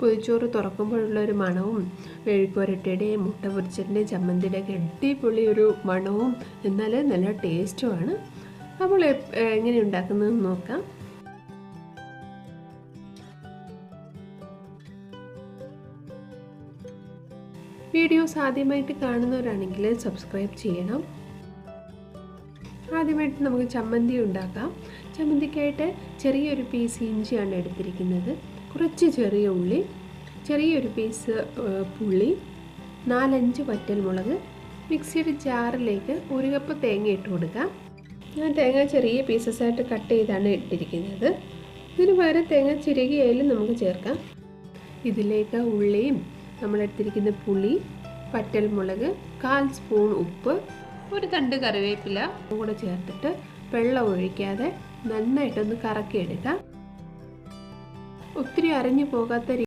പൊതിച്ചോറ് തുറക്കുമ്പോഴുള്ള ഒരു മണവും മെഴുക്കുവരട്ടിയുടെയും മുട്ട പൊരിച്ചതിൻ്റെയും ചമ്മന്തിയുടെയൊക്കെ അടിപൊളി ഒരു മണവും എന്നാൽ നല്ല ടേസ്റ്റുമാണ്. അപ്പോൾ എങ്ങനെ ഉണ്ടാക്കുന്നതെന്ന് നോക്കാം. വീഡിയോസ് ആദ്യമായിട്ട് കാണുന്നവരാണെങ്കിൽ സബ്സ്ക്രൈബ് ചെയ്യണം. ആദ്യമായിട്ട് നമുക്ക് ചമ്മന്തി ഉണ്ടാക്കാം. ചമ്മന്തിക്കായിട്ട് ചെറിയൊരു പീസ് ഇഞ്ചിയാണ് എടുത്തിരിക്കുന്നത്, കുറച്ച് ചെറിയ ഉള്ളി, ചെറിയൊരു പീസ് പുളി, 4-5 വറ്റൽമുളക്. മിക്സിയുടെ ജാറിലേക്ക് 1 കപ്പ് തേങ്ങ ഇട്ട് കൊടുക്കാം. ഞാൻ തേങ്ങ ചെറിയ പീസസായിട്ട് കട്ട് ചെയ്താണ് ഇട്ടിരിക്കുന്നത്. ഇതിന് പകരം തേങ്ങ ചിരകിയായാലും നമുക്ക് ചേർക്കാം. ഇതിലേക്ക് ഉള്ളിയും നമ്മളെടുത്തിരിക്കുന്ന പുളി, വറ്റൽമുളക്, 1/4 സ്പൂൺ ഉപ്പ്, 1 തണ്ട് കറിവേപ്പില കൂടെ ചേർത്തിട്ട് വെള്ളം ഒഴിക്കാതെ നന്നായിട്ടൊന്ന് കറക്കിയെടുക്കാം. ഒത്തിരി അരഞ്ഞു പോകാത്ത